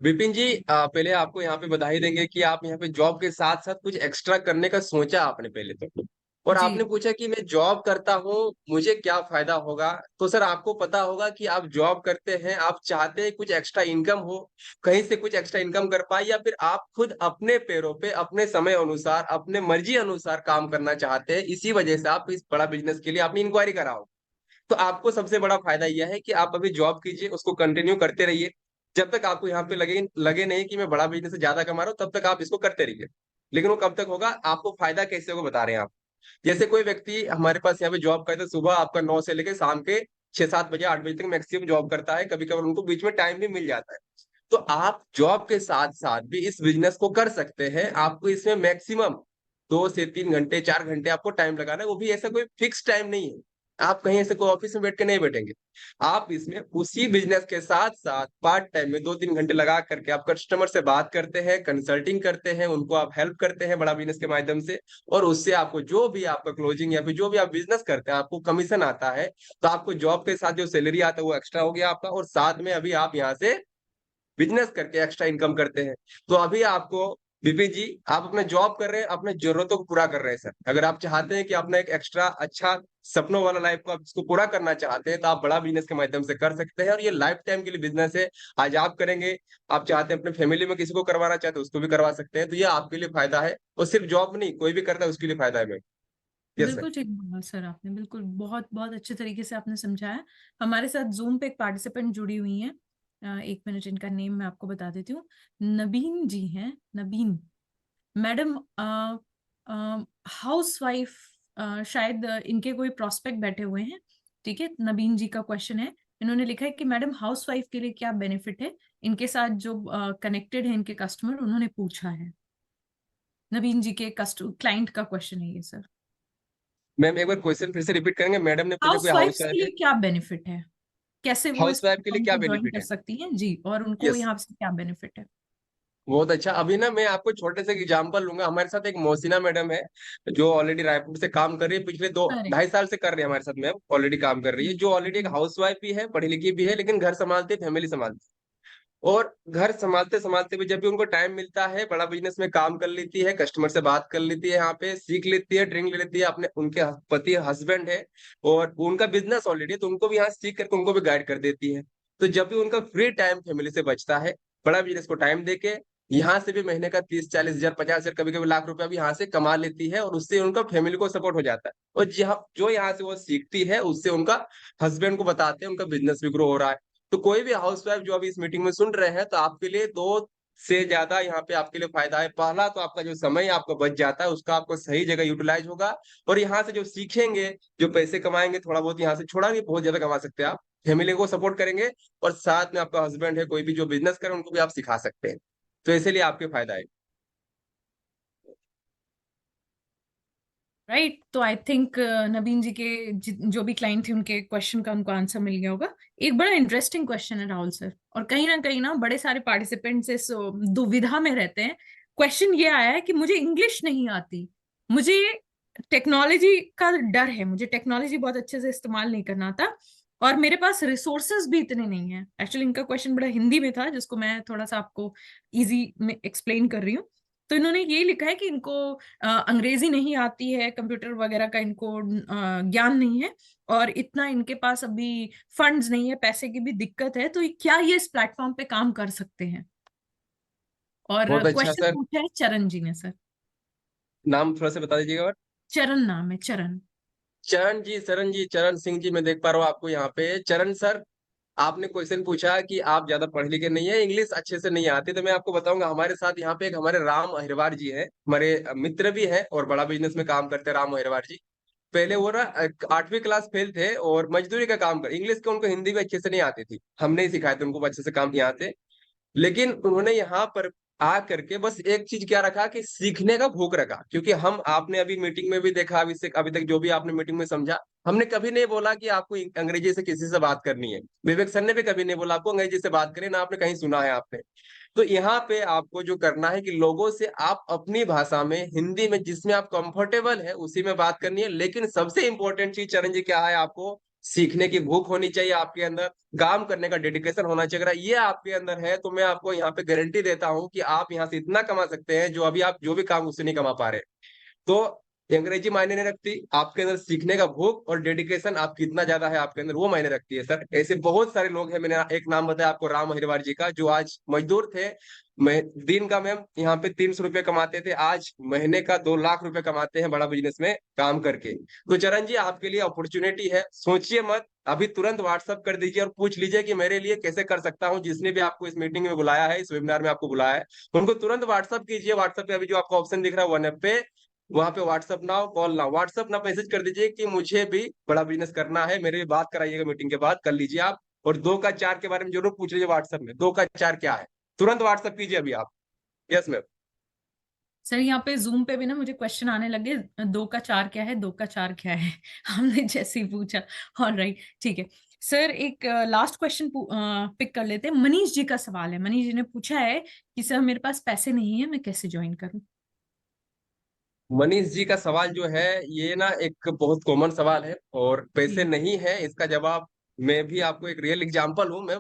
विपिन जी, पहले आपको यहाँ पे बधाई देंगे कि आप यहाँ पे जॉब के साथ साथ कुछ एक्स्ट्रा करने का सोचा आपने पहले तो, और जी आपने पूछा कि मैं जॉब करता हूँ, मुझे क्या फायदा होगा। तो सर आपको पता होगा कि आप जॉब करते हैं, आप चाहते हैं कुछ एक्स्ट्रा इनकम हो, कहीं से कुछ एक्स्ट्रा इनकम कर पाए, या फिर आप खुद अपने पैरों पे अपने समय अनुसार अपने मर्जी अनुसार काम करना चाहते हैं, इसी वजह से आप इस बड़ा बिजनेस के लिए आपने इंक्वायरी करा हो। तो आपको सबसे बड़ा फायदा यह है कि आप अभी जॉब कीजिए, उसको कंटिन्यू करते रहिए। जब तक आपको यहाँ पे लगे लगे नहीं कि मैं बड़ा बिजनेस से ज्यादा कमा रहा हूँ, तब तक आप इसको करते रहिए। लेकिन वो कब तक होगा, आपको फायदा कैसे होगा बता रहे हैं आप। जैसे कोई व्यक्ति हमारे पास यहाँ पे जॉब करता है, सुबह आपका 9 से लेकर शाम के 6-7 बजे 8 बजे तक मैक्सिमम जॉब करता है, कभी कभी उनको बीच में टाइम भी मिल जाता है। तो आप जॉब के साथ साथ भी इस बिजनेस को कर सकते हैं। आपको इसमें मैक्सिमम 2 से 3 घंटे 4 घंटे आपको टाइम लगाना है, वो भी ऐसा कोई फिक्स टाइम नहीं है। आप कहीं ऐसे कोई ऑफिस में बैठ के नहीं बैठेंगे। आप इसमें उसी बिजनेस के साथ साथ पार्ट टाइम में 2-3 घंटे लगा करके आप कस्टमर से बात करते हैं, कंसल्टिंग करते हैं, उनको आप हेल्प करते हैं बड़ा बिजनेस के माध्यम से, और उससे आपको जो भी आपका क्लोजिंग या फिर जो भी आप बिजनेस करते हैं आपको कमीशन आता है। तो आपको जॉब के साथ जो सैलरी आता है वो एक्स्ट्रा हो गया आपका, और साथ में अभी आप यहाँ से बिजनेस करके एक्स्ट्रा इनकम करते हैं। तो अभी आपको, विपिन जी, आप अपना जॉब कर रहे हैं, अपने जरूरतों को पूरा कर रहे हैं सर। अगर आप चाहते हैं कि अपना एक एक्स्ट्रा अच्छा सपनों वाला लाइफ को आप इसको पूरा करना चाहते हैं, तो आप बड़ा बिजनेस के माध्यम से कर सकते हैं, और ये लाइफ टाइम के लिए बिजनेस है। आज आप करेंगे, आप चाहते हैं अपने फैमिली में किसी को करवाना चाहते हैं उसको भी करवा सकते हैं। तो ये आपके लिए फायदा है, और सिर्फ जॉब नहीं, कोई भी करता है उसके लिए फायदा है भाई। Yes sir. बिल्कुल ठीक बोला सर आपने, बिल्कुल बहुत बहुत अच्छे तरीके से आपने समझाया। हमारे साथ जूम पे एक पार्टिसिपेंट जुड़ी हुई है, 1 मिनट, इनका नेम मैं आपको बता देती हूँ। नबीन जी हैं, नबीन मैडम, हाउस वाइफ, शायद इनके कोई प्रोस्पेक्ट बैठे हुए हैं। ठीक है, नबीन जी का क्वेश्चन है, इन्होंने लिखा है कि मैडम हाउस वाइफ के लिए क्या बेनिफिट है, इनके साथ जो कनेक्टेड है इनके कस्टमर, उन्होंने पूछा है। नबीन जी के क्लाइंट का क्वेश्चन है ये सर। मैम एक बार क्वेश्चन फिर से रिपीट करेंगे। मैडम ने पूछा हाउस कोई हाउस वाइफ्स के वाइफ है, लिए क्या बेनिफिट है, कैसे वो इस हाउस वाइफ के लिए प्लेटफॉर्म क्या को ज्वाइन बेनिफिट कर है। सकती हैं जी, और उनको यस, यहाँ से क्या बेनिफिट है। बहुत अच्छा। अभी ना मैं आपको छोटे से एग्जांपल लूंगा। हमारे साथ एक मोहसिना मैडम है, जो ऑलरेडी रायपुर से काम कर रही है, पिछले दो करेक्ट। 2.5 साल से कर रही है हमारे साथ। मैम ऑलरेडी काम कर रही है, जो ऑलरेडी एक हाउस वाइफ भी है, पढ़ी लिखी भी है, लेकिन घर संभालती है, फैमिली संभालती है। और घर संभालते संभालते भी जब भी उनको टाइम मिलता है, बड़ा बिजनेस में काम कर लेती है, कस्टमर से बात कर लेती है, यहाँ पे सीख लेती है, ट्रेनिंग ले लेती है। अपने उनके पति हस्बैंड है, और उनका बिजनेस ऑलरेडी है, तो उनको भी यहाँ सीख करके उनको भी गाइड कर देती है। तो जब भी उनका फ्री टाइम फैमिली से बचता है, बड़ा बिजनेस को टाइम देके यहाँ से भी महीने का 30-40 हजार 50 हजार कभी कभी लाख रुपया भी यहाँ से कमा लेती है, और उससे उनका फैमिली को सपोर्ट हो जाता है। और जो यहाँ से वो सीखती है उससे उनका हस्बैंड को बताते हैं, उनका बिजनेस भी ग्रो हो रहा है। तो कोई भी हाउसवाइफ जो अभी इस मीटिंग में सुन रहे हैं, तो आपके लिए दो से ज्यादा यहाँ पे आपके लिए फायदा है। पहला तो आपका जो समय आपका बच जाता है, उसका आपको सही जगह यूटिलाइज होगा, और यहाँ से जो सीखेंगे, जो पैसे कमाएंगे, थोड़ा बहुत यहाँ से छोड़ा नहीं, बहुत ज्यादा कमा सकते हैं आप। फैमिली को सपोर्ट करेंगे, और साथ में आपका हस्बैंड है, कोई भी जो बिजनेस करे उनको भी आप सिखा सकते हैं। तो इसीलिए आपके फायदा है। राइट, तो आई थिंक नबीन जी के जो भी क्लाइंट थे उनके क्वेश्चन का उनको आंसर मिल गया होगा। एक बड़ा इंटरेस्टिंग क्वेश्चन है राहुल सर, और कहीं ना बड़े सारे पार्टिसिपेंट्स इस दुविधा में रहते हैं। क्वेश्चन ये आया है कि मुझे इंग्लिश नहीं आती, मुझे टेक्नोलॉजी का डर है, मुझे टेक्नोलॉजी बहुत अच्छे से इस्तेमाल नहीं करना आता, और मेरे पास रिसोर्सेज भी इतने नहीं है। एक्चुअली इनका क्वेश्चन बड़ा हिंदी में था, जिसको मैं थोड़ा सा आपको इजी में एक्सप्लेन कर रही हूँ। तो इन्होंने ये लिखा है कि इनको अंग्रेजी नहीं आती है, कंप्यूटर वगैरह का इनको ज्ञान नहीं है, और इतना इनके पास अभी फंड्स नहीं है, पैसे की भी दिक्कत है, तो क्या ये इस प्लेटफॉर्म पे काम कर सकते हैं। और बहुत अच्छा क्वेश्चन सर। पूछा है चरण जी ने सर। नाम थोड़ा सा बता दीजिएगा। चरण नाम है, चरण। चरण जी, चरण जी, चरण सिंह जी, मैं देख पा रहा हूँ आपको यहाँ पे। चरण सर, आपने क्वेश्चन पूछा कि आप ज्यादा पढ़े लिखे नहीं है, इंग्लिश अच्छे से नहीं आती। तो मैं आपको बताऊंगा, हमारे साथ यहाँ पे एक हमारे राम अहिरवार जी हैं, हमारे मित्र भी हैं, और बड़ा बिजनेस में काम करते हैं राम अहिरवार जी। पहले वो ना 8वीं क्लास फेल थे, और मजदूरी का काम कर, इंग्लिश के उनको हिंदी भी अच्छे से नहीं आती थी, हमने ही सिखाए थे उनको अच्छे से काम यहाँ से। लेकिन उन्होंने यहाँ पर आ करके बस एक चीज क्या रखा कि सीखने का भूख रखा। क्योंकि हम, आपने अभी मीटिंग में भी देखा, अभी से अभी तक जो भी आपने मीटिंग में समझा, हमने कभी नहीं बोला कि आपको अंग्रेजी से किसी से बात करनी है। विवेक सर ने भी कभी नहीं बोला आपको अंग्रेजी से बात करें, ना आपने कहीं सुना है आपने। तो यहाँ पे आपको जो करना है कि लोगों से आप अपनी भाषा में, हिंदी में, जिसमें आप कंफर्टेबल है उसी में बात करनी है। लेकिन सबसे इंपॉर्टेंट चीज चरण जी क्या है, आपको सीखने की भूख होनी चाहिए आपके अंदर, काम करने का डेडिकेशन होना चाहिए। अगर ये आपके अंदर है तो मैं आपको यहाँ पे गारंटी देता हूँ कि आप यहाँ से इतना कमा सकते हैं जो अभी आप जो भी काम उससे नहीं कमा पा रहे। तो अंग्रेजी मायने नहीं रखती, आपके अंदर सीखने का भूख और डेडिकेशन आप कितना ज्यादा है आपके अंदर, वो मायने रखती है सर। ऐसे बहुत सारे लोग हैं, मैंने एक नाम बताया आपको, राम अहिरवार जी का, जो आज मजदूर थे, मैं दिन का मैम यहाँ पे 300 रुपये कमाते थे, आज महीने का 2 लाख रुपए कमाते हैं बड़ा बिजनेस में काम करके। तो चरण जी आपके लिए अपॉर्चुनिटी है, सोचिए मत, अभी तुरंत व्हाट्सअप कर दीजिए और पूछ लीजिए कि मेरे लिए कैसे कर सकता हूँ। जिसने भी आपको इस मीटिंग में बुलाया है, इस वेबिनार में आपको बुलाया है, उनको तुरंत व्हाट्सअप कीजिए। व्हाट्सअप पे अभी जो आपको ऑप्शन दिख रहा है 1 ऐप पे, वहां पे WhatsApp now call now, WhatsApp ना मैसेज कर दीजिए कि मुझे भी बड़ा बिजनेस करना है, मेरे भी बात कराइएगा, मीटिंग के बाद कर लीजिए आप। और 2 का 4 के बारे में जरूर पूछ लीजिए व्हाट्सअप में, 2 का 4 क्या है, तुरंत व्हाट्सअप कीजिए अभी आप। Yes ma'am. सर यहाँ पे जूम पे भी ना मुझे क्वेश्चन आने लगे, 2 का 4 क्या है, 2 का 4 क्या है। हमने जैसे ही पूछा। ऑलराइट, ठीक है सर, एक लास्ट क्वेश्चन पिक कर लेते हैं। मनीष जी का सवाल है। मनीष जी ने पूछा है कि सर मेरे पास पैसे नहीं है, मैं कैसे ज्वाइन करूं? मनीष जी का सवाल जो है ये ना एक बहुत कॉमन सवाल है, और पैसे जी नहीं है इसका जवाब मैं भी आपको एक रियल एग्जांपल हूँ। मैं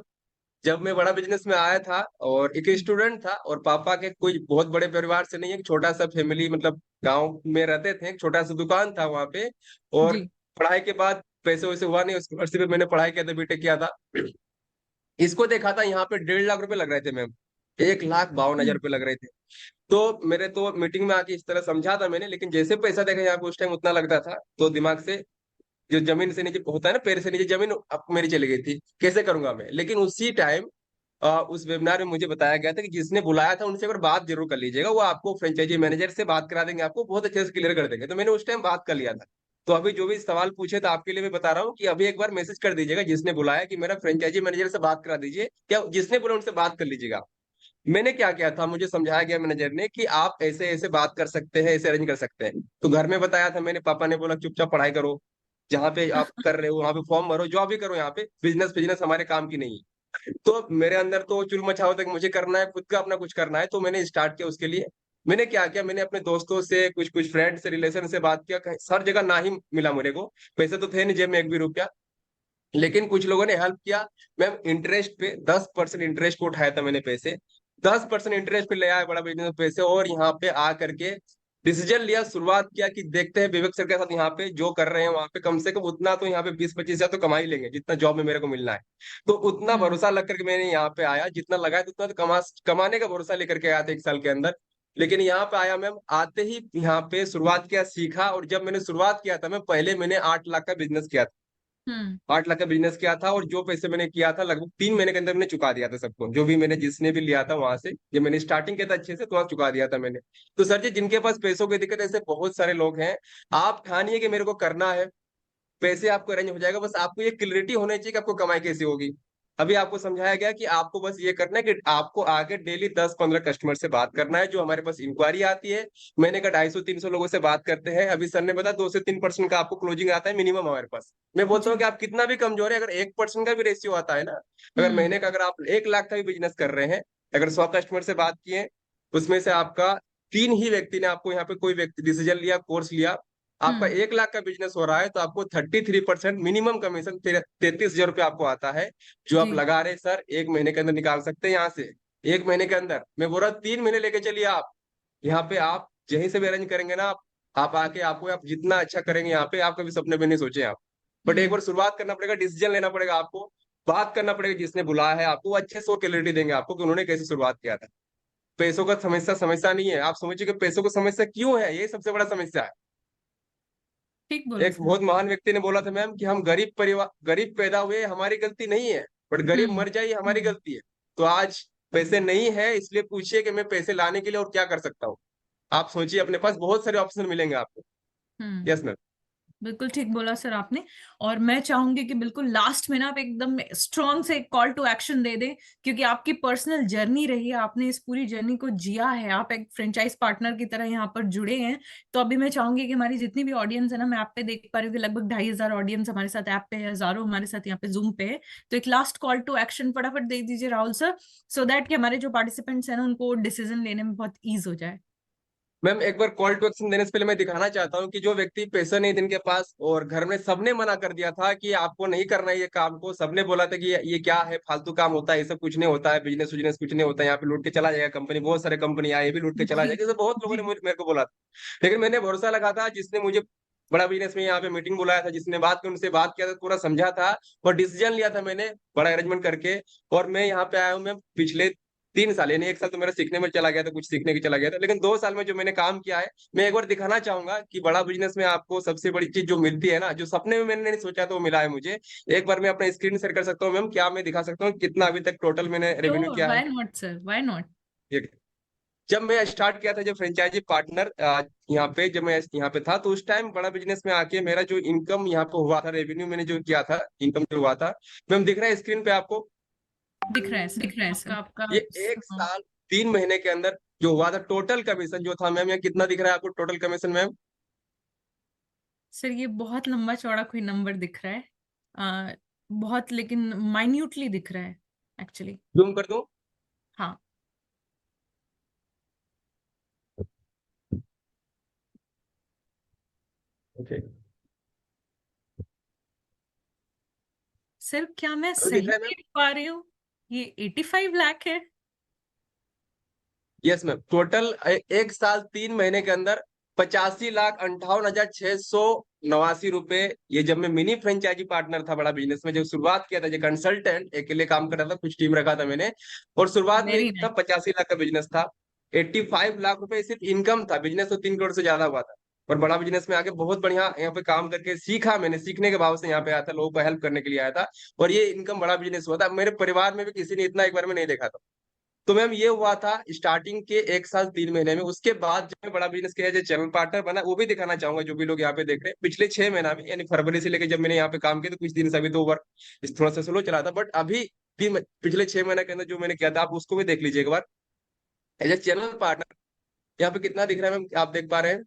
जब मैं बड़ा बिजनेस में आया था और एक स्टूडेंट था, और पापा के कोई बहुत बड़े परिवार से नहीं है, एक छोटा सा फैमिली, मतलब गांव में रहते थे, एक छोटा सा दुकान था वहां पे। और जी। पढ़ाई के बाद पैसे वैसे हुआ नहीं, उसके वर्ष पे मैंने पढ़ाई किया था, बीटेक किया था। इसको देखा था यहाँ पे 1.5 लाख रुपए लग रहे थे मैम, 1,52,000 हम्म। रुपए लग रहे थे। तो मेरे तो मीटिंग में आके इस तरह समझा था मैंने, लेकिन जैसे पैसा देखा यहाँ पे उस टाइम उतना लगता था, तो दिमाग से जो जमीन से नीचे होता है ना, पैर से नीचे जमीन अब मेरी चली गई थी, कैसे करूंगा मैं। लेकिन उसी टाइम उस वेबिनार में मुझे बताया गया था कि जिसने बुलाया था उनसे एक बार बात जरूर कर लीजिएगा, वो आपको फ्रेंचाइजी मैनेजर से बात करा देंगे, आपको बहुत अच्छे से क्लियर कर देंगे। तो मैंने उस टाइम बात कर लिया था। तो अभी जो भी सवाल पूछे तो आपके लिए मैं बता रहा हूँ कि अभी एक बार मैसेज कर दीजिएगा जिसने बुलाया कि मेरा फ्रेंचाइजी मैनेजर से बात करा दीजिए, क्या जिसने बोला उनसे बात कर लीजिएगा। मैंने क्या किया था, मुझे समझाया गया मैनेजर ने कि आप ऐसे ऐसे बात कर सकते हैं, ऐसे अरेंज कर सकते हैं। तो घर में बताया था मैंने, पापा ने बोला चुपचाप पढ़ाई करो, जहाँ पे आप कर रहे हो वहां पे फॉर्म भरो, जो भी करो, यहाँ पे बिजनेस बिजनेस हमारे काम की नहीं है। तो मेरे अंदर तो चुल मचा होता कि मुझे करना है, खुद का अपना कुछ करना है। तो मैंने स्टार्ट किया उसके लिए। मैंने क्या किया, मैंने अपने दोस्तों से, कुछ कुछ फ्रेंड से, रिलेशन से बात किया, हर जगह ना ही मिला मेरे को, पैसे तो थे नहीं जेब में एक भी रुपया, लेकिन कुछ लोगों ने हेल्प किया। मैम इंटरेस्ट पे 10% इंटरेस्ट पे उठाया था मैंने पैसे, 10% इंटरेस्ट पे ले आया बड़ा बिजनेस पैसे, और यहाँ पे आ करके डिसीजन लिया, शुरुआत किया कि देखते हैं विवेक सर के साथ यहाँ पे जो कर रहे हैं वहां पे कम से कम उतना तो यहाँ पे 20-25 हजार तो कमा ही लेंगे जितना जॉब में मेरे को मिलना है। तो उतना हम्म। भरोसा लग करके मैंने यहाँ पे आया, जितना लगाया उतना तो कमाने का भरोसा लेकर के आया था 1 साल के अंदर। लेकिन यहाँ पे आया मैम, आते ही यहाँ पे शुरुआत किया, सीखा। और जब मैंने शुरुआत किया था मैम, पहले मैंने 8 लाख का बिजनेस किया था, हम्म। 8 लाख का बिजनेस किया था। और जो पैसे मैंने किया था लगभग 3 महीने के अंदर मैंने चुका दिया था सबको, जो भी मैंने जिसने भी लिया था वहां से। जब मैंने स्टार्टिंग किया था अच्छे से तो वहां चुका दिया था मैंने। तो सर जी जिनके पास पैसों की दिक्कत है, ऐसे बहुत सारे लोग हैं। आप ठानिए कि मेरे को करना है, पैसे आपको अरेंज हो जाएगा, बस आपको ये क्लियरिटी होनी चाहिए कि आपको कमाई कैसे होगी। अभी आपको समझाया गया कि आपको बस ये करना है कि आपको आगे डेली 10-15 कस्टमर से बात करना है, जो हमारे पास इंक्वायरी आती है। महीने का 250-300 लोगों से बात करते हैं। अभी सर ने बताया 2 से 3% का आपको क्लोजिंग आता है मिनिमम हमारे पास। मैं बोलता हूँ जी। कि आप कितना भी कमजोर है, अगर 1% का भी रेशियो आता है ना, अगर हम्म। महीने का, अगर आप 1 लाख का भी बिजनेस कर रहे हैं, अगर 100 कस्टमर से बात किए, उसमें से आपका 3 ही व्यक्ति ने आपको यहाँ पे कोई व्यक्ति डिसीजन लिया, कोर्स लिया, आपका हम्म। 1 लाख का बिजनेस हो रहा है, तो आपको 33% मिनिमम कमीशन 33,000 रुपये आपको आता है, जो आप जी। लगा रहे सर 1 महीने के अंदर निकाल सकते हैं यहाँ से। 1 महीने के अंदर, मैं बोल रहा 3 महीने लेके चलिए आप। यहाँ पे आप यहीं से भी अरेंज करेंगे ना, आप आके आपको, आप जितना अच्छा करेंगे यहाँ पे, आप कभी सपने में नहीं सोचे आप। बट एक हम्म। बार शुरुआत करना पड़ेगा, डिसीजन लेना पड़ेगा आपको, बात करना पड़ेगा जिसने बुलाया है आपको, वो अच्छे से क्लैरिटी देंगे आपको कि उन्होंने कैसे शुरुआत किया था। पैसों का समस्या समस्या नहीं है, आप समझिए कि पैसों को समस्या क्यों है, ये सबसे बड़ा समस्या है। ठीक बोला एक सर बहुत आपने। महान व्यक्ति ने बोला था मैम कि हम गरीब परिवार, गरीब पैदा हुए हमारी गलती नहीं है, बट गरीब हम्म। मर जाए ये हमारी हम्म। गलती है। तो आज पैसे नहीं है, इसलिए पूछिए कि मैं पैसे लाने के लिए और क्या कर सकता हूँ। आप सोचिए, अपने पास बहुत सारे ऑप्शन मिलेंगे आपको। हम्म। Yes ma'am. बिल्कुल ठीक बोला सर आपने। और मैं चाहूंगी कि बिल्कुल लास्ट में ना आप एकदम स्ट्रॉन्ग से कॉल टू एक्शन दे दें, क्योंकि आपकी पर्सनल जर्नी रही है, आपने इस पूरी जर्नी को जिया है, आप एक फ्रेंचाइज पार्टनर की तरह यहाँ पर जुड़े हैं। तो अभी मैं चाहूंगी कि हमारी जितनी भी ऑडियंस है ना, मैं ऐप पे देख पा रही हूँ कि लगभग 2,500 ऑडियंस हमारे साथ ऐप पे है, हजारों हमारे साथ यहाँ पे जूम पे है। तो एक लास्ट कॉल टू एक्शन फटाफट दे दीजिए राहुल सर, सो दैट कि हमारे जो पार्टिसिपेंट्स हैं ना उनको डिसीजन लेने में बहुत ईज हो जाए। मैम एक बार कॉल टू एक्शन देने से पहले मैं दिखाना चाहता हूँ कि जो व्यक्ति पैसा नहीं जिनके पास, और घर में सबने मना कर दिया था कि आपको नहीं करना है ये काम को, सबने बोला था कि ये क्या है, फालतू काम होता है, ये सब कुछ नहीं होता है, बिजनेस उजनेस कुछ नहीं होता है, यहाँ पे लूट के चला जाएगा कंपनी, बहुत सारे कंपनी आए, ये भी लूट के चला जी जाएगा, ये बहुत लोगों ने जी मेरे को बोला था। लेकिन मैंने भरोसा लगा था, जिसने मुझे बड़ा बिजनेस में यहाँ पे मीटिंग बुलाया था, जिसने बात की, उनसे बात किया था, पूरा समझा था और डिसीजन लिया था मैंने बड़ा अरेंजमेंट करके। और मैं यहाँ पे आया हूँ, मैं पिछले 3 साल, यानी 1 साल तो मेरा सीखने में चला गया था, कुछ सीखने के चला गया था, लेकिन 2 साल में जो मैंने काम किया है, मैं एक बार दिखाना चाहूंगा कि बड़ा बिजनेस में आपको सबसे बड़ी चीज जो मिलती है ना, जो सपने में मैंने नहीं सोचा था वो मिला है मुझे। एक बार मैं अपना स्क्रीन शेयर कर सकता हूँ मैम, क्या मैं दिखा सकता हूँ कितना अभी तक टोटल मैंने रेवेन्यू श्योर, किया है। Why not sir, why not. जब मैं स्टार्ट किया था, जब फ्रेंचाइजी पार्टनर यहाँ पे, जब मैं यहाँ पे था, तो उस टाइम बड़ा बिजनेस में आके मेरा जो इनकम यहाँ पे हुआ था, रेवेन्यू मैंने जो किया था, इनकम जो हुआ था, मैम दिख रहा है स्क्रीन पे आपको? दिख रहा है सर, दिख रहा है सर। आपका आपका ये 1 साल 3 महीने के अंदर जो हुआ था टोटल कमीशन जो था मैम, यहाँ कितना दिख रहा है आपको टोटल कमीशन मैम? सर ये बहुत लंबा चौड़ा कोई नंबर दिख रहा है, बहुत, लेकिन माइन्यूटली दिख रहा है एक्चुअली। जूम कर दूं? हाँ ओके, सर, क्या मैं अभी दिख सही रहा है मैम? देख पा रही हूँ? ये 85 लाख है। यस मैम, टोटल 1 साल 3 महीने के अंदर 85,58,689 रुपए। ये जब मैं मिनी फ्रेंचाइजी पार्टनर था बड़ा बिजनेस में, जब शुरुआत किया था, जो कंसल्टेंट अकेले काम कर रहा था, कुछ टीम रखा था मैंने, और शुरुआत में वेरी था नाइस। 85 लाख का बिजनेस था। 85 लाख रुपए सिर्फ इनकम था, बिजनेस तो 3 करोड़ से ज्यादा हुआ था। और बड़ा बिजनेस में आके बहुत बढ़िया यहाँ पे काम करके सीखा मैंने, सीखने के भाव से यहाँ पे आया था, लोगों को हेल्प करने के लिए आया था। और ये इनकम बड़ा बिजनेस हुआ था, मेरे परिवार में भी किसी ने इतना एक बार में नहीं देखा था। तो मैम ये हुआ था स्टार्टिंग के 1 साल 3 महीने में। उसके बाद जब मैं बड़ा बिजनेस किया, जो चैनल पार्टनर बना, वो भी दिखाना चाहूंगा जो भी लोग यहाँ पे देख रहे हैं। पिछले 6 महीना में, यानी फरवरी से लेकर जब मैंने यहाँ पे काम किया, तो कुछ दिन से अभी 2 बार थोड़ा सा स्लो चला था, बट अभी भी पिछले 6 महीने के अंदर जो मैंने किया था, आप उसको भी देख लीजिए एक बार। एज ए चैनल पार्टनर यहाँ पे कितना दिख रहा है मैम, आप देख पा रहे हैं?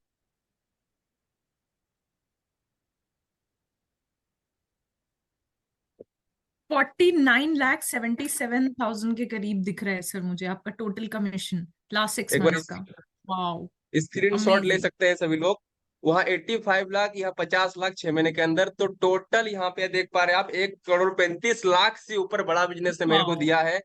49,77,000 के करीब दिख रहा है सर मुझे, आपका टोटल कमीशन लास्ट 6 एक बार मंथ्स का। वाओ, स्क्रीन शॉट ले अमेजिंग। सकते हैं सभी लोग। वहाँ 85 लाख, यहाँ 50 लाख 6 महीने के अंदर, तो टोटल यहाँ पे देख पा रहे हैं आप 1 करोड़ 35 लाख से ऊपर बड़ा बिजनेस ने मेरे को वाओ, दिया है,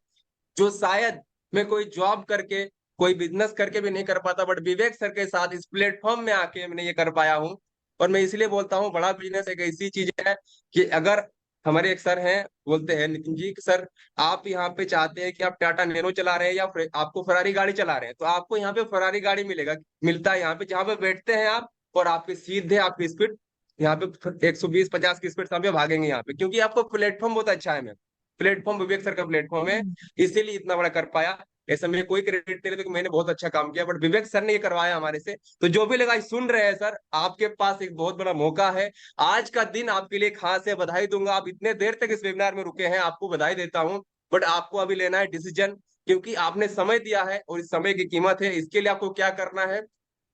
जो शायद मैं कोई जॉब करके, कोई बिजनेस करके भी नहीं कर पाता, बट विवेक सर के साथ इस प्लेटफॉर्म में आके मैंने ये कर पाया हूँ। और मैं इसलिए बोलता हूँ, बड़ा बिजनेस एक ऐसी चीज है कि अगर हमारे एक सर हैं, बोलते हैं नितिन जी, कि सर आप यहाँ पे चाहते हैं कि आप टाटा नैनो चला रहे हैं या आपको फरारी गाड़ी चला रहे हैं, तो आपको यहाँ पे फरारी गाड़ी मिलेगा, मिलता है यहाँ पे, जहाँ पे बैठते हैं आप, और आपके सीधे आपकी स्पीड यहाँ पे 120-50 की स्पीड से आप भागेंगे यहाँ पे, क्योंकि आपको प्लेटफॉर्म बहुत अच्छा है मैम। प्लेटफॉर्म विवेक सर का प्लेटफॉर्म है, इसीलिए इतना बड़ा कर पाया। ऐसा मैं कोई क्रेडिट नहीं लेता कि मैंने बहुत अच्छा काम किया, बट विवेक सर ने ये करवाया हमारे से। तो जो भी लोग आज सुन रहे हैं सर, आपके पास एक बहुत बड़ा मौका है। आज का दिन आपके लिए खास है, बधाई दूंगा। आप इतने देर तक इस वेबिनार में रुके हैं, आपको बधाई देता हूं। बट आपको अभी लेना है डिसीजन, क्योंकि आपने समय दिया है और इस समय की कीमत है। इसके लिए आपको क्या करना है,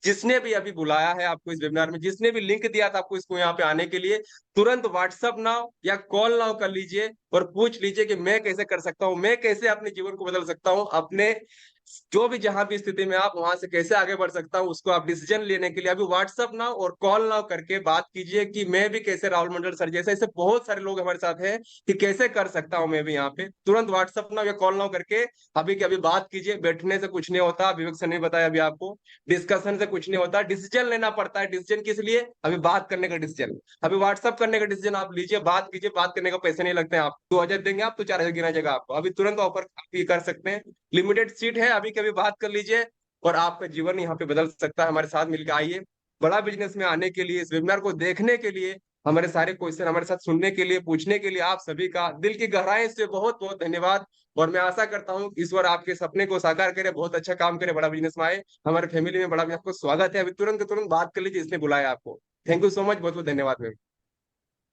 जिसने भी अभी बुलाया है आपको इस वेबिनार में, जिसने भी लिंक दिया था आपको इसको यहाँ पे आने के लिए, तुरंत व्हाट्सअप नाउ या कॉल नाउ कर लीजिए और पूछ लीजिए कि मैं कैसे कर सकता हूँ, मैं कैसे अपने जीवन को बदल सकता हूँ, अपने जो भी जहां भी स्थिति में आप, वहां से कैसे आगे बढ़ सकता हूँ, उसको आप डिसीजन लेने के लिए अभी व्हाट्सअप नाउ और कॉल नाउ करके बात कीजिए कि मैं भी कैसे, राहुल मंडल सर जैसे ऐसे बहुत सारे लोग हमारे साथ हैं, कि कैसे कर सकता हूँ मैं भी यहाँ पे। तुरंत व्हाट्सअप नाउ या कॉल नाउ करके अभी की अभी बात कीजिए। बैठने से कुछ नहीं होता, विवेक सर ने बताया अभी आपको, डिस्कशन से कुछ नहीं होता, डिसीजन लेना पड़ता है। डिसीजन किस लिए? अभी बात करने का डिसीजन, अभी व्हाट्सअप करने का डिसीजन आप लीजिए, बात कीजिए। बात करने का पैसे नहीं लगते हैं, आप 2,000 देंगे, आप तो 4,000 गिना जाएगा आपको। अभी तुरंत ऑफर आप ये कर सकते हैं, लिमिटेड सीट है, अभी कभी बात कर लीजिए और आपका जीवन यहाँ पे बदल सकता है। हमारे साथ मिलकर आइए। बड़ा बिजनेस में आने के लिए, इस वेबिनार को देखने के लिए, हमारे सारे क्वेश्चन हमारे साथ सुनने के लिए, पूछने के लिए, आप सभी का दिल की गहराई से बहुत बहुत धन्यवाद। और मैं आशा करता हूँ ईश्वर आपके सपने को साकार करे, बहुत अच्छा काम करे, बड़ा बिजनेस में आए। हमारे फैमिली में बड़ा बिजनेस, आपको स्वागत है। अभी तुरंत तुरंत बात कर लीजिए, इसने बुलाया आपको। थैंक यू सो मच, बहुत बहुत धन्यवाद ma'am.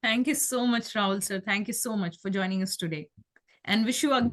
Thank you so much, Rahul sir. Thank you so much for joining us today, and wish you a